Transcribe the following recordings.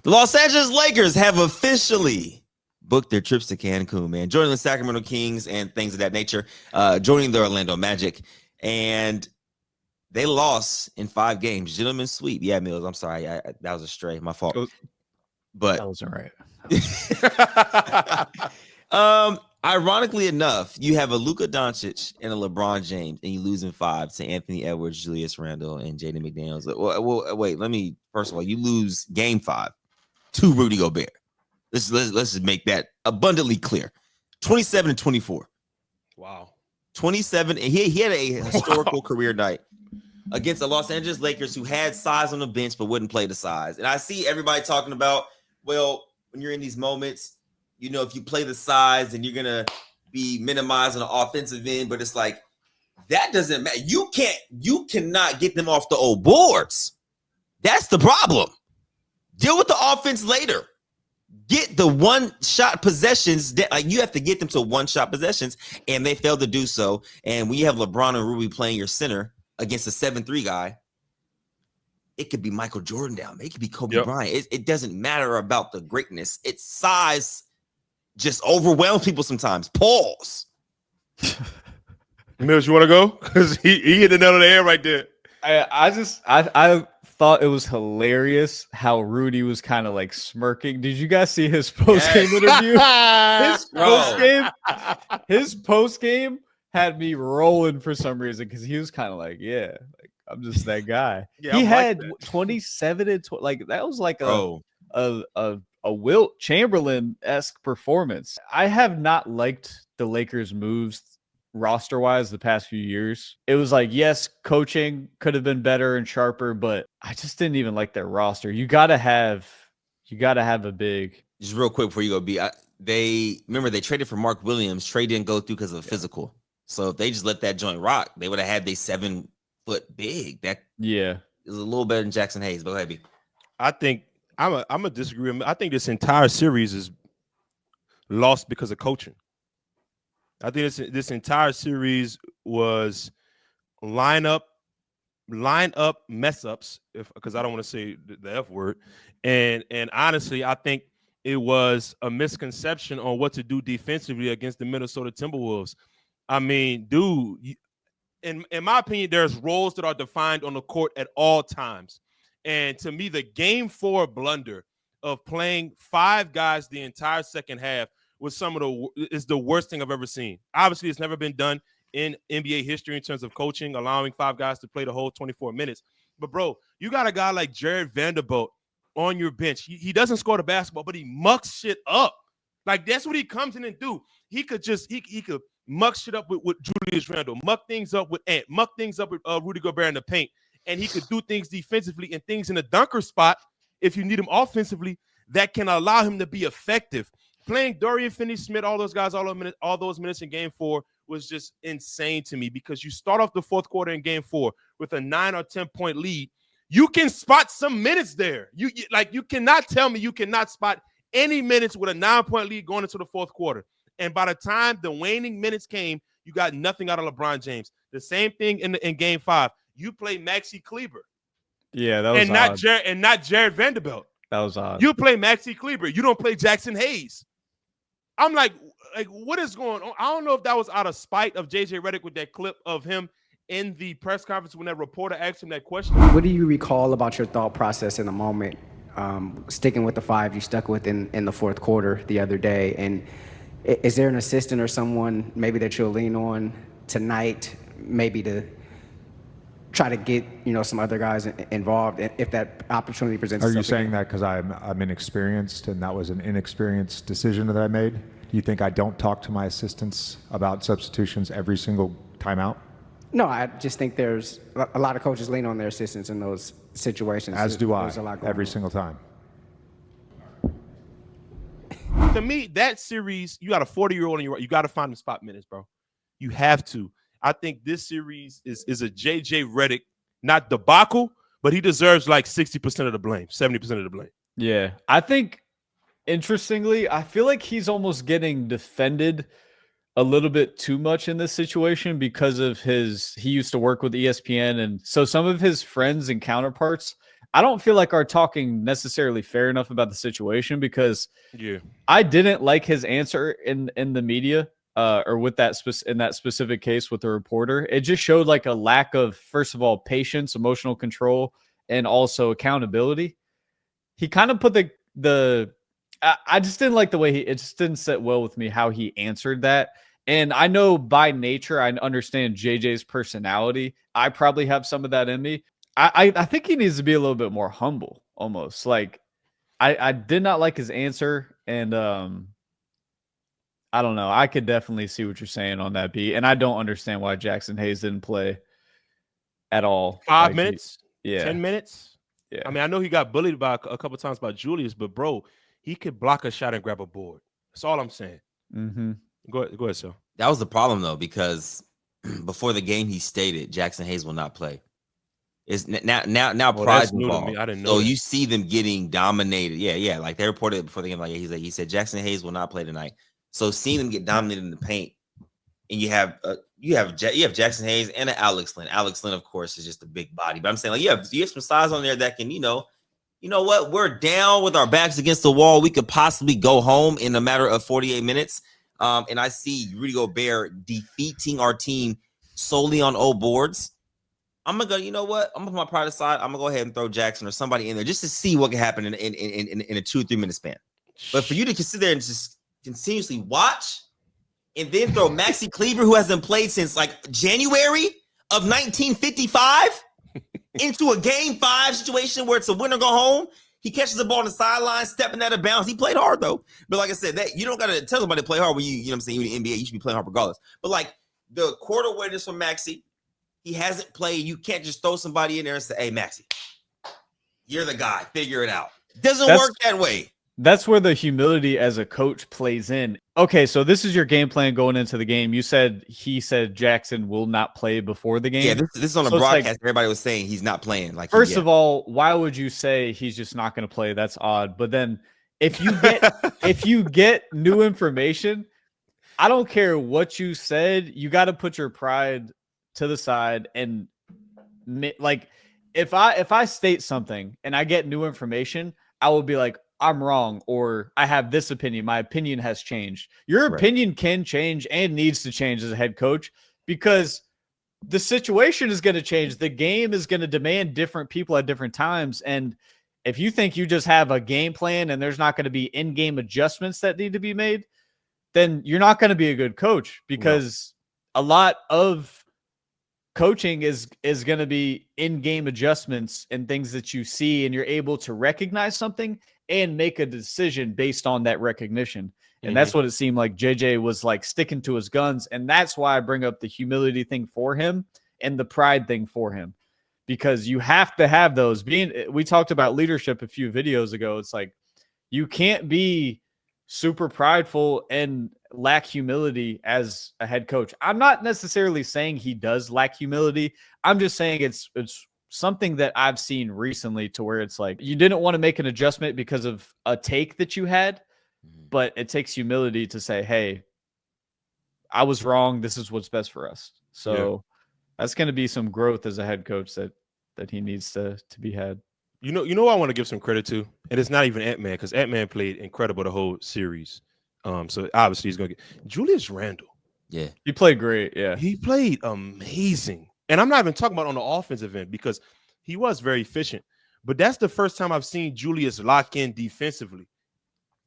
The Los Angeles Lakers have officially booked their trips to Cancun, man, joining the Sacramento Kings and things of that nature, joining the Orlando Magic. And they lost in 5 games. Gentlemen's sweep. Yeah, Mills, I'm sorry. That was a stray. My fault. But that wasn't right. Ironically enough, you have a Luka Doncic and a LeBron James, and you lose in 5 to Anthony Edwards, Julius Randle, and Jaden McDaniels. Well, wait, first of all, you lose game 5 to Rudy Gobert. Let's just make that abundantly clear. 27-24. Wow. 27. And he had a historical career night against the Los Angeles Lakers, who had size on the bench but wouldn't play the size. And I see everybody talking about, well, when you're in these moments, you know, if you play the size and you're going to be minimized on the offensive end, but it's like, that doesn't matter. You cannot get them off the old boards. That's the problem. Deal with the offense later. Get the one-shot possessions. Like, you have to get them to one-shot possessions, and they failed to do so. And when you have LeBron and Ruby playing your center against a 7-3 guy, it could be Michael Jordan down. It could be Kobe Bryant. It doesn't matter about the greatness. It's size just overwhelms people sometimes. Pause. Mills, you want to go? Because he hit the nail on the head right there. I thought it was hilarious how Rudy was kind of like smirking. Did you guys see his post-game interview? His post-game had me rolling for some reason because he was kind of like, yeah, like, I'm just that guy. Yeah, he had 27 and 20. Like, that was like a Wilt Chamberlain-esque performance. I have not liked the Lakers' moves roster-wise the past few years. It was like, yes, coaching could have been better and sharper, but I just didn't even like their roster. You gotta have a big. Just real quick before you go, B. They traded for Mark Williams. Trade didn't go through because of physical. So if they just let that joint rock, they would have had their 7-foot big. That is a little better than Jackson Hayes. But go ahead, B. I think I'm a disagree. I think this entire series is lost because of coaching. I think this entire series was line up mess ups, because I don't want to say the F word. And honestly, I think it was a misconception on what to do defensively against the Minnesota Timberwolves. I mean, dude, in my opinion, there's roles that are defined on the court at all times. And to me, the game 4 blunder of playing 5 guys the entire second half was is the worst thing I've ever seen. Obviously, it's never been done in NBA history in terms of coaching, allowing 5 guys to play the whole 24 minutes. But, bro, you got a guy like Jared Vanderbilt on your bench. He doesn't score the basketball, but he mucks shit up. Like, that's what he comes in and do. He could muck shit up with Julius Randle, muck things up with Ant, muck things up with Rudy Gobert in the paint, and he could do things defensively and things in the dunker spot if you need him offensively that can allow him to be effective. Playing Dorian Finney-Smith, all those guys, all those minutes in game 4 was just insane to me, because you start off the fourth quarter in game 4 with a 9 or 10 point lead. You can spot some minutes there. You cannot tell me you cannot spot any minutes with a 9-point lead going into the fourth quarter. And by the time the waning minutes came, you got nothing out of LeBron James. The same thing in game 5. You play Maxi Kleber. Yeah, that was odd. Not Jared Vanderbilt. That was odd. You play Maxi Kleber. You don't play Jackson Hayes. I'm like, what is going on? I don't know if that was out of spite of JJ Redick with that clip of him in the press conference when that reporter asked him that question. What do you recall about your thought process in the moment, sticking with the 5 you stuck with in the fourth quarter the other day? And is there an assistant or someone maybe that you'll lean on tonight, maybe to try to get some other guys involved if that opportunity presents itself? Are you saying that because I'm inexperienced and that was an inexperienced decision that I made? Do you think I don't talk to my assistants about substitutions every single time out? No, I just think there's a lot of coaches lean on their assistants in those situations. As do I, There's a lot going every on. single time. To me, that series, you got a 40-year-old and you got to find the spot minutes, bro. You have to. I think this series is a JJ Redick, not debacle, but he deserves like 60% of the blame, 70% of the blame. Yeah. I think, interestingly, I feel like he's almost getting defended a little bit too much in this situation because of he used to work with ESPN. And so some of his friends and counterparts, I don't feel like are talking necessarily fair enough about the situation, because Yeah, I didn't like his answer in the media, or with that in that specific case with the reporter. It just showed like a lack of, first of all, patience, emotional control, and also accountability. He kind of put I just didn't like the way it just didn't sit well with me how he answered that. And I know by nature, I understand JJ's personality. I probably have some of that in me. I think he needs to be a little bit more humble, almost. Like I did not like his answer, and I don't know. I could definitely see what you're saying on that beat, and I don't understand why Jackson Hayes didn't play at all. 5 minutes, Yeah, 10 minutes. yeah. I mean, I know he got bullied by a couple times by Julius, but bro, he could block a shot and grab a board. That's all I'm saying. Mm-hmm. Go ahead, sir. That was the problem though, because before the game he stated Jackson Hayes will not play. It's now Well, pride's that's new to involved. me. I didn't know So that. you see them getting dominated. Yeah. Like they reported it before the game. Like he said Jackson Hayes will not play tonight. So seeing them get dominated in the paint, and you have Jackson Hayes and an Alex Lynn. Alex Lynn, of course, is just a big body. But I'm saying, like, you have some size on there that can, you know what? We're down with our backs against the wall. We could possibly go home in a matter of 48 minutes. And I see Rudy Gobert defeating our team solely on old boards. I'm gonna go. You know what? I'm gonna put my pride aside. I'm gonna go ahead and throw Jackson or somebody in there just to see what can happen in a 2 or 3 minute span. But for you to sit there and just continuously watch, and then throw Maxi Kleber, who hasn't played since like January of 1955, into a game 5 situation where it's a win or go home. He catches the ball on the sideline, stepping out of bounds. He played hard though. But like I said, that you don't gotta tell somebody to play hard when you know what I'm saying, you're in the NBA, you should be playing hard regardless. But like the court awareness from Maxi, he hasn't played. You can't just throw somebody in there and say, hey, Maxi, you're the guy. Figure it out. Doesn't work that way. That's where the humility as a coach plays in. Okay, so this is your game plan going into the game. He said Jackson will not play before the game. Yeah, this is on a broadcast. Like, everybody was saying he's not playing. Like, first of all, why would you say he's just not going to play? That's odd. But then if you get new information, I don't care what you said. You got to put your pride to the side, and like if I state something and I get new information, I will be like, I'm wrong, or I have this opinion. My opinion has changed. Your opinion can change and needs to change as a head coach, because the situation is going to change. The game is going to demand different people at different times. And if you think you just have a game plan and there's not going to be in-game adjustments that need to be made, then you're not going to be a good coach, because a lot of coaching is going to be in-game adjustments and things that you see, and you're able to recognize something and make a decision based on that recognition. And that's what it seemed like JJ was like sticking to his guns. And that's why I bring up the humility thing for him and the pride thing for him, because you have to have those. We talked about leadership a few videos ago. It's like, you can't be super prideful and lack humility as a head coach. I'm not necessarily saying he does lack humility. I'm just saying it's something that I've seen recently, to where it's like, you didn't want to make an adjustment because of a take that you had, but it takes humility to say, hey, I was wrong. This is what's best for us. So that's going to be some growth as a head coach that he needs to be had. You know, I want to give some credit to, and it's not even Ant-Man, because Ant-Man played incredible the whole series. So obviously he's going to get Julius Randle. Yeah, he played great. Yeah, he played amazing. And I'm not even talking about on the offensive end, because he was very efficient. But that's the first time I've seen Julius lock in defensively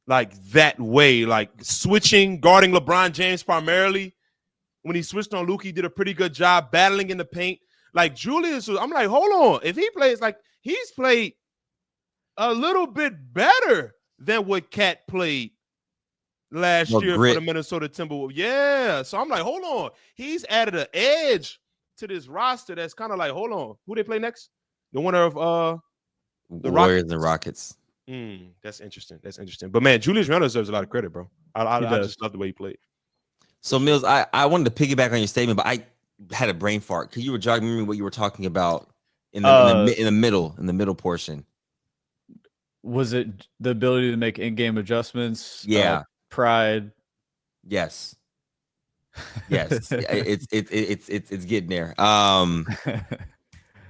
like that way, like switching, guarding LeBron James primarily. When he switched on Luka, he did a pretty good job battling in the paint. Like Julius, I'm like, hold on. If he plays like he's played a little bit better than what Cat played last year for the Minnesota Timberwolves. Yeah. So I'm like, hold on. He's added an edge to this roster that's kind of like, hold on. Who they play next? The winner of the Warriors and Rockets. That's interesting. That's interesting. But man, Julius Randle deserves a lot of credit, bro. I just love the way he played. So Mills, I wanted to piggyback on your statement, but I had a brain fart because you were jogging me what you were talking about in the middle portion. Was it the ability to make in-game adjustments? Yeah. Pride. Yes. Yes. It's getting there.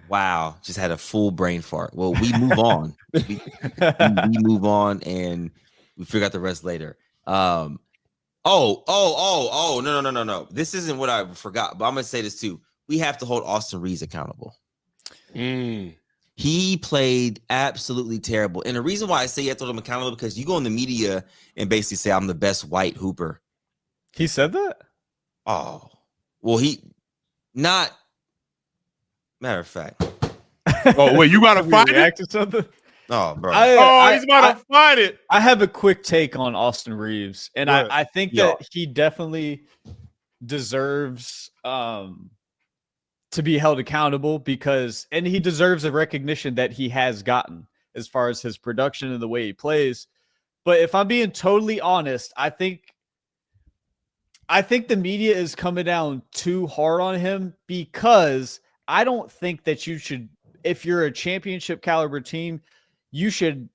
Wow, just had a full brain fart. Well, we move on. we move on, and we figure out the rest later. No. This isn't what I forgot, but I'm gonna say this too. We have to hold Austin Reaves accountable. He played absolutely terrible. And the reason why I say you have to hold him accountable because you go in the media and basically say, I'm the best white hooper. He said that? Oh, well, not matter of fact. Oh, wait, you gotta find it? To something? Oh, bro. He's about to find it. I have a quick take on Austin Reaves, and I think that he definitely deserves to be held accountable and he deserves a recognition that he has gotten as far as his production and the way he plays. But if I'm being totally honest, I think the media is coming down too hard on him because I don't think that you should, if you're a championship caliber team, you should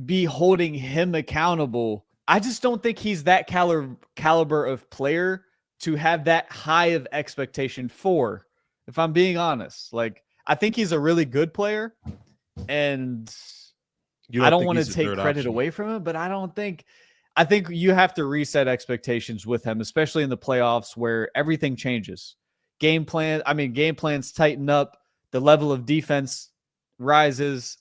be holding him accountable. I just don't think he's that caliber of player to have that high of expectation for, if I'm being honest. Like, I think he's a really good player, and I don't want to take credit away from him, but I think you have to reset expectations with him, especially in the playoffs where everything changes. Game plans tighten up, the level of defense rises.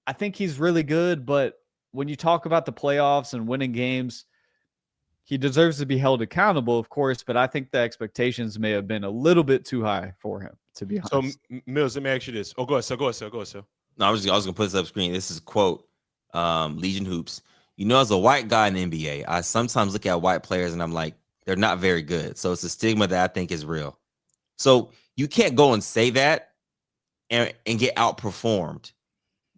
I think he's really good, but when you talk about the playoffs and winning games, he deserves to be held accountable, of course, but I think the expectations may have been a little bit too high for him, to be honest. So, Mills, let me ask you this. Oh, go ahead, sir. No, I was going to put this up screen. This is a quote, Legion Hoops. As a white guy in the NBA, I sometimes look at white players and I'm like, they're not very good. So it's a stigma that I think is real. So you can't go and say that and get outperformed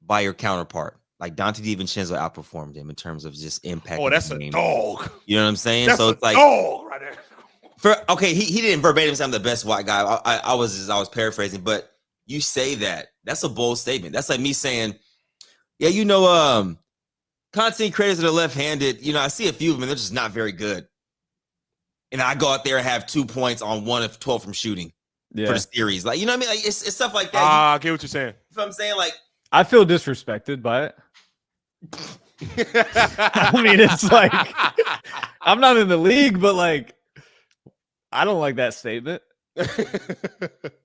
by your counterpart. Like Dante DiVincenzo outperformed him in terms of just impact. Oh, that's a dog. You know what I'm saying? That's so it's like dog right there. He didn't verbatim say I'm the best white guy. I was paraphrasing, but you say that's a bold statement. That's like me saying, yeah, content creators that are left-handed, I see a few of them and they're just not very good. And I go out there and have 2 points on 1 of 12 from shooting for the series. Like, you know what I mean? Like it's stuff like that. I get what you're saying. You know what I'm saying? Like, I feel disrespected by it. I mean, it's like I'm not in the league, but like I don't like that statement.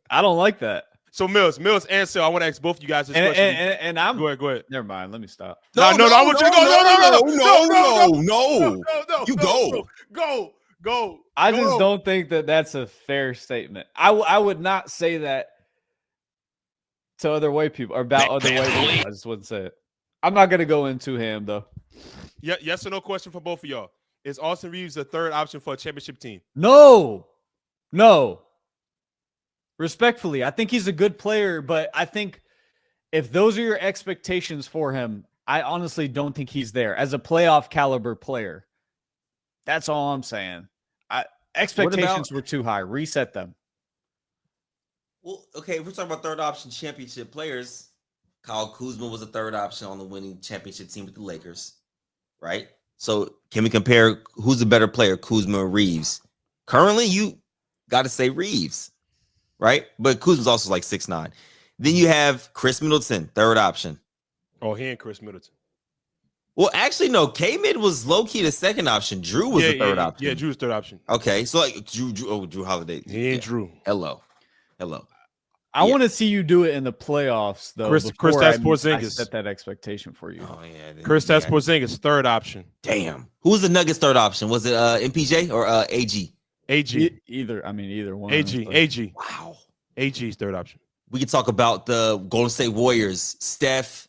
I don't like that. So Mills, answer. I want to ask both of you guys this question. And I'm go ahead. Never mind. Let me stop. No, I want you to go. No. You Go. I just don't think that that's a fair statement. I would not say that to other white people or about other white people. I just wouldn't say it. I'm not gonna go into him though. Yeah, yes or no question for both of y'all. Is Austin Reaves the third option for a championship team? No. Respectfully, I think he's a good player, but I think if those are your expectations for him, I honestly don't think he's there as a playoff caliber player. That's all I'm saying. Expectations were too high. Reset them. Well, okay, if we're talking about third option championship players, Kyle Kuzma was a third option on the winning championship team with the Lakers, right? So can we compare who's the better player, Kuzma or Reaves? Currently, you got to say Reaves, right? But Kuzma's also like 6'9". Then you have Chris Middleton, third option. Oh, he ain't Chris Middleton. Well, actually, no. K-Mid was low-key the second option. Drew was the third option. Yeah, Drew's third option. Okay, so like Drew Holiday. He ain't Drew. Hello. I want to see you do it in the playoffs, though. Kristaps Porzingis. I set that expectation for you. Oh yeah, Kristaps Porzingis, third option. Damn. Who was the Nuggets' third option? Was it MPJ or AG? AG. Either one. AG. Wow. AG's third option. We could talk about the Golden State Warriors. Steph,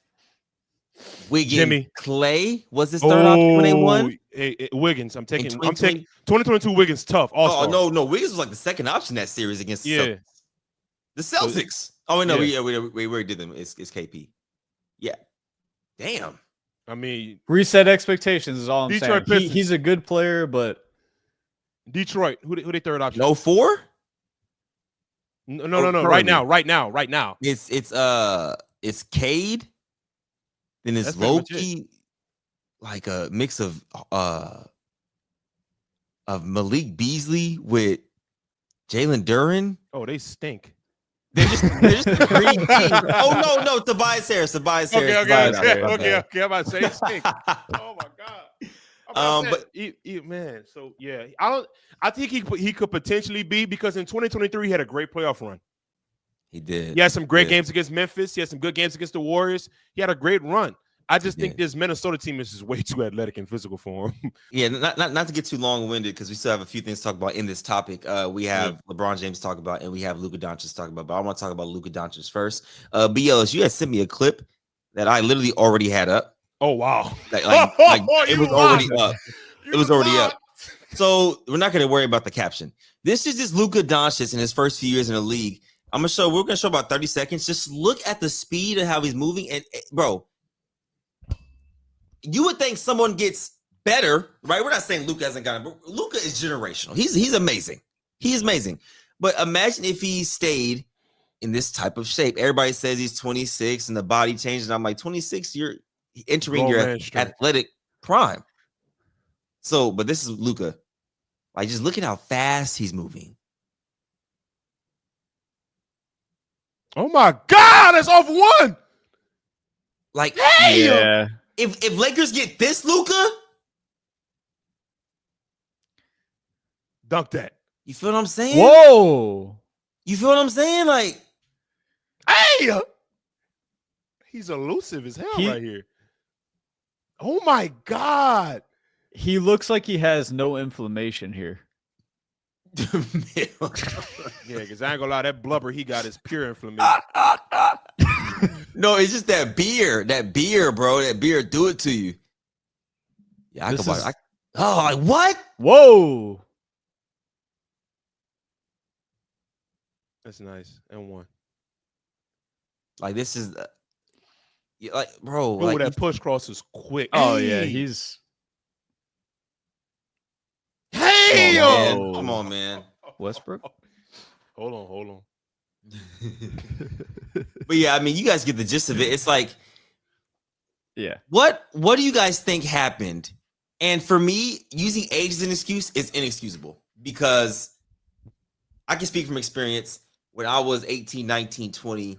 Wiggins, Jimmy. Clay was his third option when they won. Wiggins. I'm taking 2022 Wiggins tough. Oh no, Wiggins was like the second option that series against the Celtics. We already did them. It's KP. Yeah. Damn. I mean, reset expectations is all I'm Detroit saying. Pistons. He's a good player, but Detroit. Who they third option? No 4? No. Right now. It's Cade. Then it's Loki, like a mix of Malik Beasley with Jalen Duren. Oh, they stink. They're just a green team. Oh no, Tobias Harris. Okay. I'm about to say it's stink. Oh my god. But man, so yeah, I think he could potentially be, because in 2023 he had a great playoff run. He did. He had some great games against Memphis. He had some good games against the Warriors. He had a great run. I just think this Minnesota team is just way too athletic and physical for him. Yeah, not to get too long-winded, because we still have a few things to talk about in this topic. We have LeBron James to talk about, and we have Luka Doncic to talk about. But I want to talk about Luka Doncic first. BLS, you had sent me a clip that I literally already had up. Oh wow! Like it was already up. It was already up. So we're not going to worry about the caption. This is just Luka Doncic in his first few years in the league. We're going to show about 30 seconds. Just look at the speed of how he's moving, and bro. You would think someone gets better, right? We're not saying Luka hasn't gotten, but Luka is generational. He's amazing. He is amazing. But imagine if he stayed in this type of shape. Everybody says he's 26 and the body changes. And I'm like, 26, you're entering your athletic prime. So, but this is Luka. Like, just look at how fast he's moving. Oh my God, that's off one. Like, hey, yeah. If Lakers get this Luka, dunk that. You feel what I'm saying? Whoa. You feel what I'm saying? Like, hey, he's elusive as hell right here. Oh my God. He looks like he has no inflammation here. Yeah, because I ain't gonna lie, that blubber he got is pure inflammation. No, it's just that beer, bro. That beer do it to you. Yeah, I can buy it. Like what? Whoa. That's nice. And one. Like, this is like, bro. Oh, like, that push cross is quick. Oh yeah, he's. Hey, come on, man. Westbrook. Hold on. But yeah, I mean, you guys get the gist of it. It's like, yeah. What do you guys think happened? And for me, using age as an excuse is inexcusable, because I can speak from experience. When I was 18, 19, 20,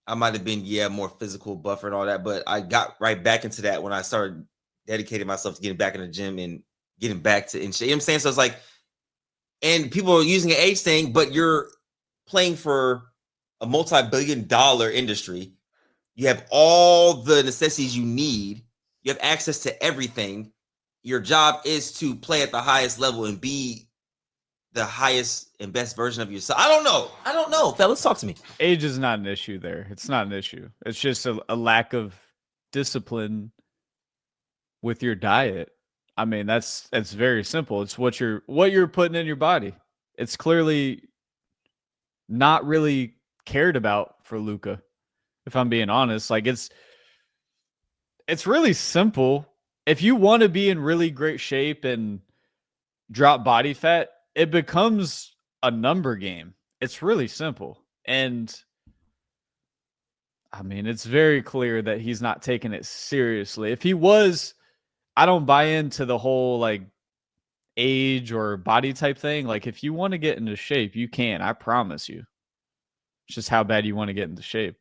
I might have been, more physical, buffer and all that. But I got right back into that when I started dedicating myself to getting back in the gym and getting back to in shape. You know what I'm saying? So it's like, and people are using an age thing, but you're playing for a multi-billion-dollar industry. You have all the necessities you need. You have access to everything. Your job is to play at the highest level and be the highest and best version of yourself. I don't know. Fellas, talk to me. Age is not an issue there. It's not an issue. It's just a lack of discipline with your diet. I mean, that's very simple. It's what you're putting in your body. It's clearly not really cared about for Luka, if I'm being honest. Like, it's really simple. If you want to be in really great shape and drop body fat, it becomes a number game. It's really simple. And I mean, it's very clear that he's not taking it seriously. If he was, I don't buy into the whole like age or body type thing. Like, if you want to get into shape, you can. I promise you. It's just how bad you want to get into shape.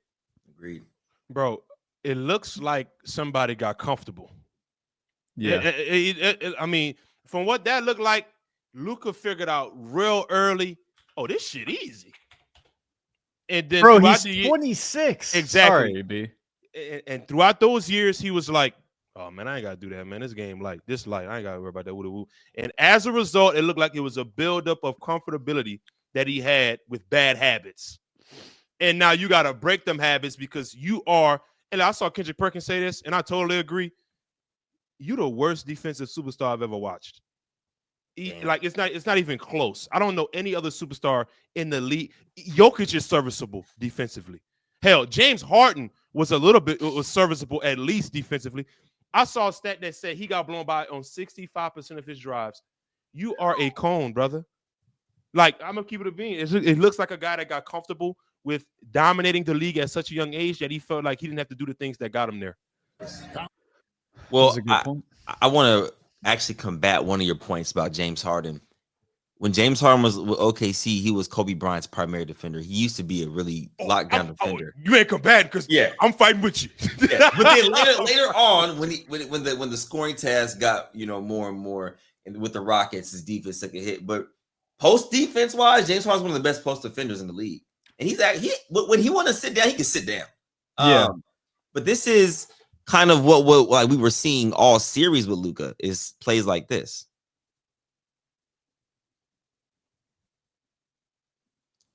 Agreed. Bro, it looks like somebody got comfortable. Yeah. I mean, from what that looked like, Luka figured out real early, oh, this shit easy. And then, bro, he's 26. Exactly. Sorry, B. And throughout those years, he was like, oh, man, I ain't got to do that, man. This game, like, this light, I ain't got to worry about that. Woo-woo. And as a result, it looked like it was a buildup of comfortability that he had with bad habits. And now you got to break them habits, because you are, and I saw Kendrick Perkins say this, and I totally agree, you the worst defensive superstar I've ever watched. Like, it's not even close. I don't know any other superstar in the league. Jokic is serviceable defensively. Hell, James Harden was serviceable at least defensively. I saw a stat that said he got blown by on 65% of his drives. You are a cone, brother. Like, I'm gonna keep it a bean. It looks like a guy that got comfortable with dominating the league at such a young age that he felt like he didn't have to do the things that got him there. Well, I want to actually combat one of your points about James Harden. when James Harden was with OKC, he was Kobe Bryant's primary defender. He used to be a really lockdown defender. You ain't combating because I'm fighting with you. Yeah. But then later on, when the scoring task got more and more, and with the Rockets, his defense took a hit. But post defense wise, James Harden's one of the best post defenders in the league. And when he want to sit down, he can sit down. Yeah. But this is kind of what like we were seeing all series with Luka is plays like this.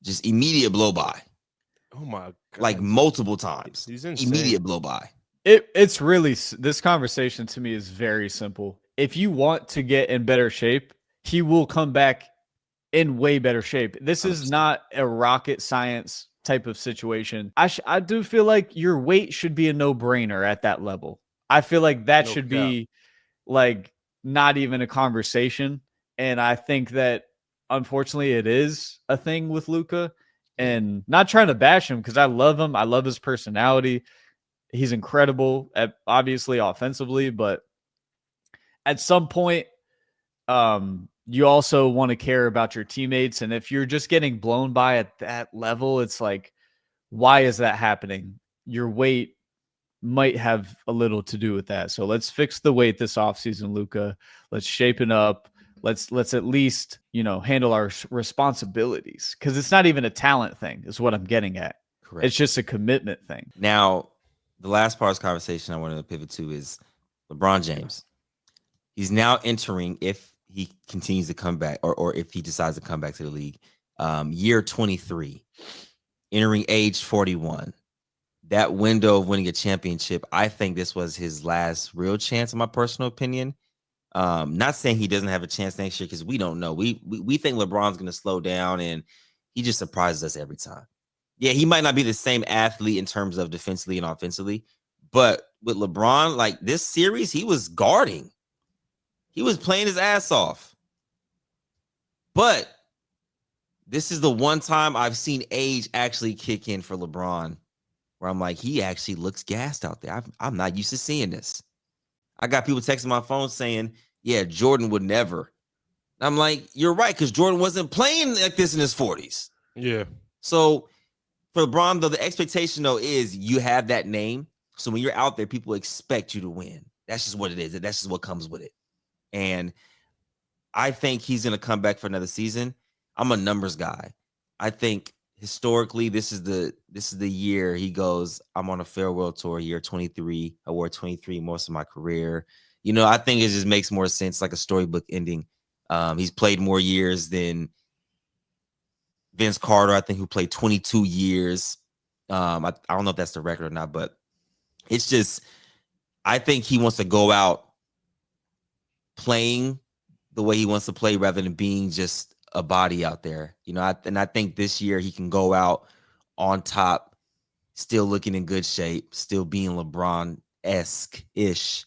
Just immediate blow by. Oh my God. Like multiple times. He's insane. Immediate blow by. It's really, this conversation to me is very simple. If you want to get in better shape, he will come back in way better shape. This is not a rocket science type of situation. I do feel like your weight should be a no-brainer at that level. I feel like that should be like not even a conversation. And I think that unfortunately it is a thing with Luka, and not trying to bash him because I love him. I love his personality. He's incredible obviously offensively, but at some point, you also want to care about your teammates. And if you're just getting blown by at that level, it's like, why is that happening? Your weight might have a little to do with that. So let's fix the weight this offseason, Luka. Let's shape it up. Let's at least, handle our responsibilities, because it's not even a talent thing is what I'm getting at. Correct. It's just a commitment thing. Now, the last part of this conversation I wanted to pivot to is LeBron James. He's now entering, if he continues to come back or if he decides to come back to the league, year 23, entering age 41. That window of winning a championship, I think this was his last real chance, in my personal opinion. Not saying he doesn't have a chance next year, because we don't know. We think LeBron's going to slow down, and he just surprises us every time. Yeah, he might not be the same athlete in terms of defensively and offensively, but with LeBron, like this series, he was guarding. He was playing his ass off. But this is the one time I've seen age actually kick in for LeBron, where I'm like, he actually looks gassed out there. I'm not used to seeing this. I got people texting my phone saying, yeah, Jordan would never. I'm like, you're right, because Jordan wasn't playing like this in his 40s. Yeah. So for LeBron, though, the expectation, though, is you have that name. So when you're out there, people expect you to win. That's just what it is. That's just what comes with it. And I think he's going to come back for another season. I'm a numbers guy. I think historically, this is the year he goes, I'm on a farewell tour, year 23. I wore 23 most of my career. I think it just makes more sense, like a storybook ending. He's played more years than Vince Carter, I think, who played 22 years. I don't know if that's the record or not, but it's just, I think he wants to go out playing the way he wants to play rather than being just a body out there. And I think this year he can go out on top, still looking in good shape, still being LeBron-esque-ish,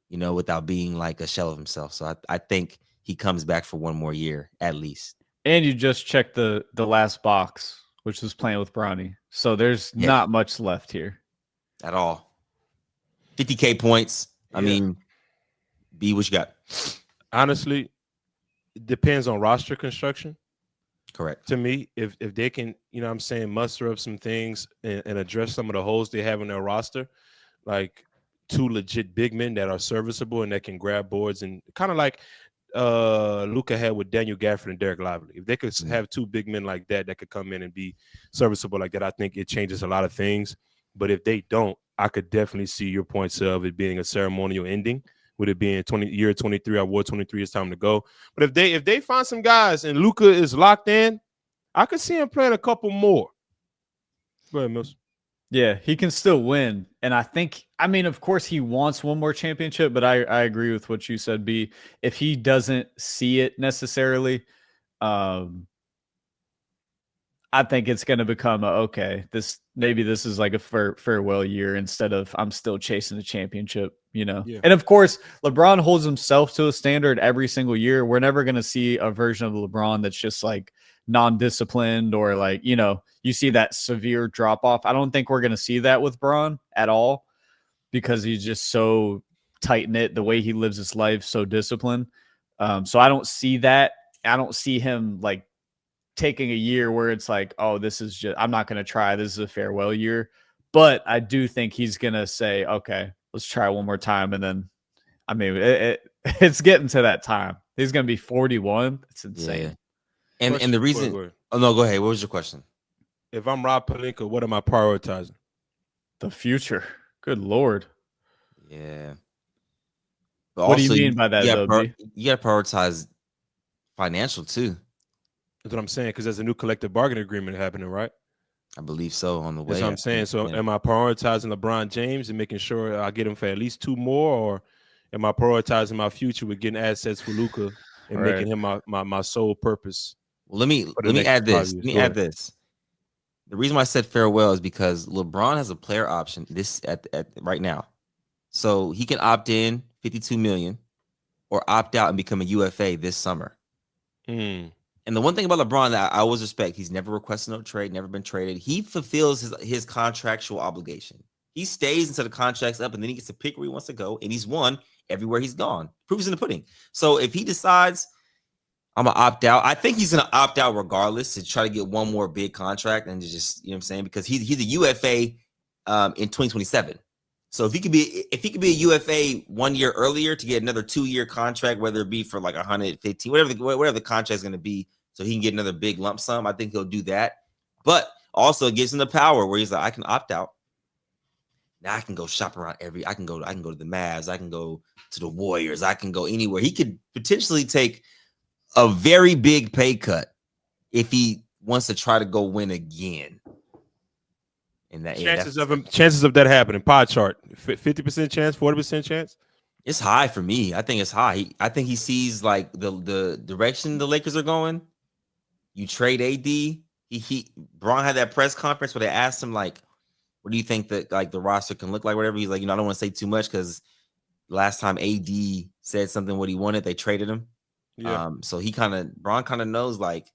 without being like a shell of himself. So I think he comes back for one more year at least. And you just checked the last box, which was playing with Bronny. So there's not much left here. At all. 50K points. I mean, B, what you got? Honestly, it depends on roster construction. Correct. To me, if they can, muster up some things and address some of the holes they have in their roster, like two legit big men that are serviceable and that can grab boards, and kind of like Luka had with Daniel Gafford and Derek Lively. If they could have two big men like that could come in and be serviceable like that, I think it changes a lot of things. But if they don't, I could definitely see your points of it being a ceremonial ending. With it being year 23, I wore 23, it's time to go. But if they find some guys and Luka is locked in, I could see him playing a couple more. Go ahead, Mills. Yeah, he can still win. And I think, of course he wants one more championship, but I agree with what you said, B. If he doesn't see it necessarily, I think it's going to become this is like a farewell year instead of I'm still chasing the championship, Yeah. And of course, LeBron holds himself to a standard every single year. We're never going to see a version of LeBron that's just like non-disciplined or like, you see that severe drop off. I don't think we're going to see that with Bron at all, because he's just so tight knit, the way he lives his life, so disciplined. So I don't see that I don't see him like taking a year where it's like, oh, this is just, I'm not going to try. This is a farewell year. But I do think he's going to say, okay, let's try one more time. And then, I mean, it's getting to that time. He's going to be 41. It's insane. Yeah. And the reason, oh no, go ahead. What was your question? If I'm Rob Pelinka, what am I prioritizing? The future. Good Lord. Yeah. But what do you mean by that, though? You got to prioritize financial too. That's what I'm saying, because there's a new collective bargaining agreement happening, right? I believe so on the way. That's what I'm saying. So am I prioritizing LeBron James and making sure I get him for at least 2 more, or am I prioritizing my future with getting assets for Luka and making him my sole purpose? Well, let me add this. Let me add this. The reason why I said farewell is because LeBron has a player option at right now. So he can opt in $52 million or opt out and become a UFA this summer. And the one thing about LeBron that I always respect, he's never requested no trade, never been traded. He fulfills his contractual obligation. He stays until the contract's up, and then he gets to pick where he wants to go, and he's won everywhere he's gone. Proof is in the pudding. So if he decides I'm going to opt out, I think he's going to opt out regardless to try to get one more big contract and just, you know what I'm saying? Because he's a UFA in 2027. So if he could be a UFA 1 year earlier to get another 2-year contract, whether it be for like 115, whatever the contract is going to be, so he can get another big lump sum, I think he'll do that. But also it gives him the power where he's like, I can opt out. Now I can go shop around I can go to the Mavs, I can go to the Warriors, I can go anywhere. He could potentially take a very big pay cut if he wants to try to go win again. And that chances of that happening, pie chart, 50% chance, 40% chance. It's high for me. I think it's high. I think he sees like the direction the Lakers are going. You trade AD. Braun had that press conference where they asked him like, what do you think that like the roster can look like? Whatever. He's like, I don't want to say too much because last time AD said something what he wanted, they traded him. Yeah. So Braun kind of knows like,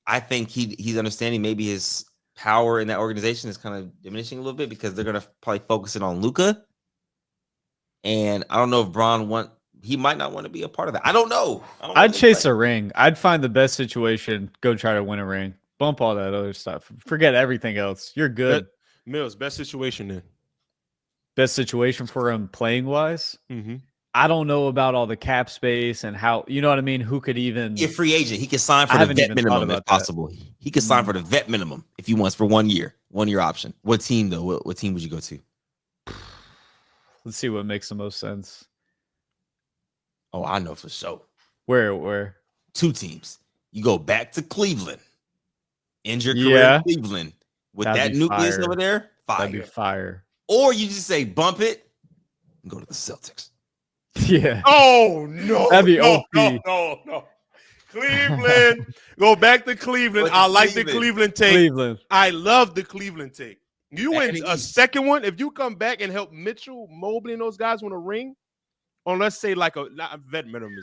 I think he's understanding maybe his power in that organization is kind of diminishing a little bit because they're going to probably focus it on Luka. And I don't know if Braun he might not want to be a part of that. I don't know. I'd chase a ring. I'd find the best situation, go try to win a ring. Bump all that other stuff. Forget everything else. You're good. Mills, best situation then. Best situation for him playing wise? Mm-hmm. I don't know about all the cap space and how, you know what I mean? Who could even be a free agent? He could sign for the vet minimum if possible. He could sign for the vet minimum if he wants for 1 year option. What team though? What team would you go to? Let's see what makes the most sense. Oh, I know for sure. Where? 2 teams. You go back to Cleveland. End your career in Cleveland with that nucleus over there. Fire. That'd be fire. Or you just say bump it and go to the Celtics. Yeah. Oh no. That'd be OP. No. Cleveland. Go back to Cleveland. I like the Cleveland take. I love the Cleveland take. You win a second one. If you come back and help Mitchell, Mobley, and those guys win a ring, on let's say like not a vet minimum,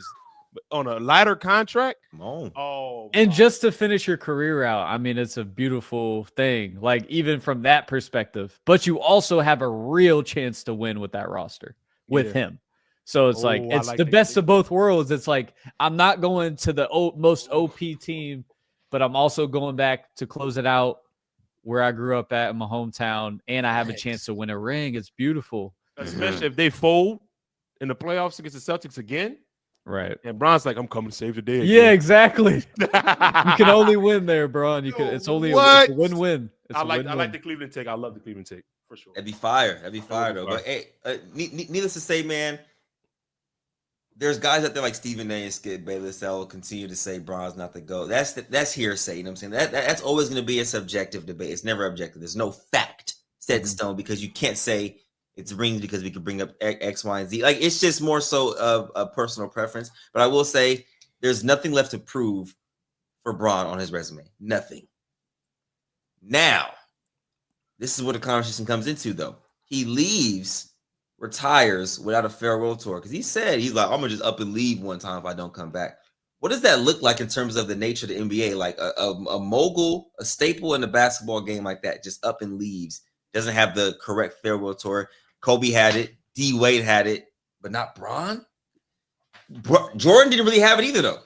on a lighter contract. And just to finish your career out, I mean, it's a beautiful thing. Like even from that perspective, but you also have a real chance to win with that roster with him. So it's it's the best of both worlds. It's like I'm not going to the most OP team, but I'm also going back to close it out where I grew up at in my hometown, and I have a chance to win a ring. It's beautiful. Especially if they fold in the playoffs against the Celtics again. Right. And Bron's like, I'm coming to save the day again. Yeah, exactly. You can only win there, Bron. It's only a win-win. I like the Cleveland take. I love the Cleveland take for sure. That'd be fire. Though. But hey, needless to say, man, there's guys out there like Stephen A and Skip Bayless that will continue to say Bron's not the GOAT. That's hearsay. You know what I'm saying? That's always going to be a subjective debate. It's never objective. There's no fact set in stone because you can't say it's rings because we could bring up X, Y, and Z. Like it's just more so of a personal preference. But I will say there's nothing left to prove for Bron on his resume. Nothing. Now, this is where the conversation comes into, though. He retires without a farewell tour because he's like, I'm gonna just up and leave one time if I don't come back. What does that look like in terms of the nature of the NBA? Like a mogul, a staple in the basketball game like that, just up and leaves, doesn't have the correct farewell tour. Kobe had it, D Wade had it, but not Bron. Jordan didn't really have it either, though.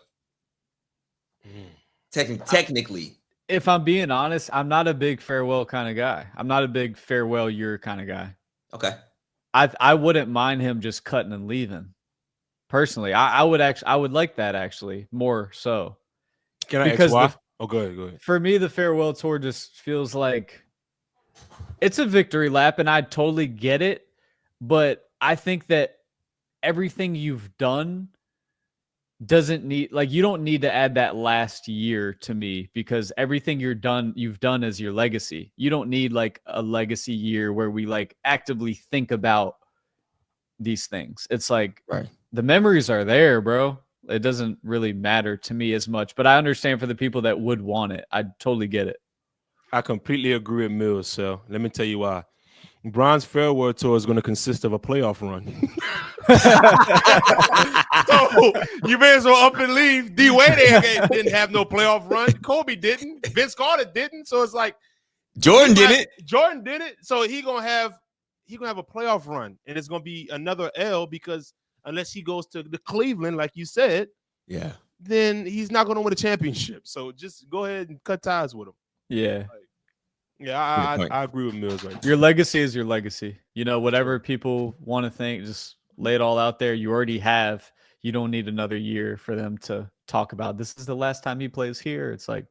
Technically. If I'm being honest, I'm not a big farewell kind of guy. I'm not a big farewell year kind of guy. Okay. I wouldn't mind him just cutting and leaving. Personally, I would like that actually more so. Can I ask why? Go ahead. For me, the farewell tour just feels like it's a victory lap, and I totally get it. But I think that everything you've done doesn't need, like, you don't need to add that last year to me, because everything you've done as your legacy. You don't need like a legacy year where we like actively think about these things. It's like, right, the memories are there, bro. It doesn't really matter to me as much, but I understand for the people that would want it. I totally get it. I completely agree with Mills, so let me tell you why. Bron's farewell tour is going to consist of a playoff run. So you may as well up and leave. D-Wade didn't have no playoff run. Kobe didn't. Vince Carter didn't. So it's like Jordan did it. Jordan did it. So he's gonna have a playoff run, and it's gonna be another L, because unless he goes to the Cleveland, like you said, yeah, then he's not gonna win a championship. So just go ahead and cut ties with him. Yeah. I agree with Mills right there. Your legacy is your legacy. You know, whatever people want to think, just lay it all out there. You already have. You don't need another year for them to talk about, this is the last time he plays here. It's like,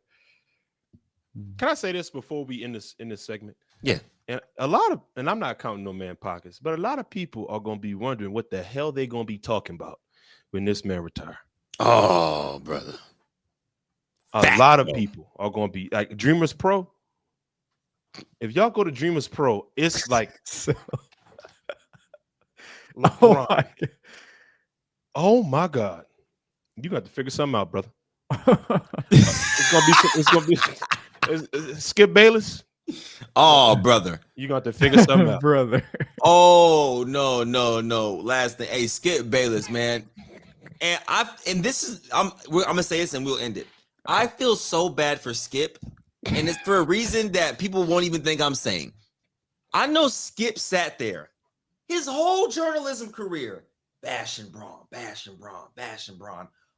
can I say this before we end this segment? Yeah. And and I'm not counting no man pockets, but a lot of people are gonna be wondering what the hell they're gonna be talking about when this man retire. Oh, brother. A lot of people are gonna be like Dreamers Pro. If y'all go to Dreamers Pro, it's like LeBron. Oh my God. You got to figure something out, brother. It's gonna be Skip Bayless. Oh, brother. You got to figure something out. Brother. Oh, no. Last thing. Hey, Skip Bayless, man. And this is I'm gonna say this and we'll end it. I feel so bad for Skip, and it's for a reason that people won't even think I'm saying. I know Skip sat there his whole journalism career, bashing Braun,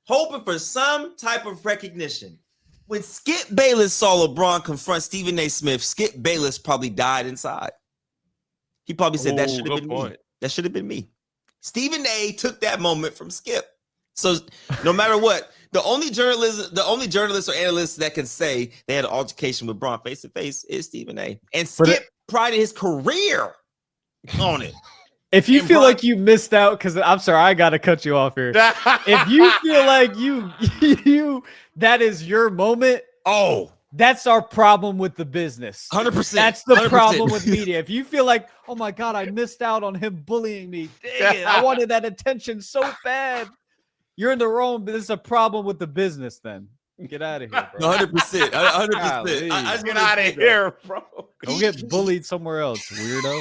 hoping for some type of recognition. When Skip Bayless saw LeBron confront Stephen A. Smith, Skip Bayless probably died inside. He probably said, that should have been me. That should have been me. Stephen A. took that moment from Skip. So no matter what, the only journalist or analyst that can say they had an altercation with Braun face to face is Stephen A. And Skip prided his career on it. If you feel like you missed out, because I'm sorry, I gotta cut you off here. If you feel like you that is your moment, that's our problem with the business. 100%. That's the 100%. Problem with media. If you feel like, oh my God, I missed out on him bullying me. Dang it, I wanted that attention so bad. You're in the wrong, but it's a problem with the business then. Get out of here, bro. 100%. 100%. Get out of here, bro. Go get bullied somewhere else, weirdo.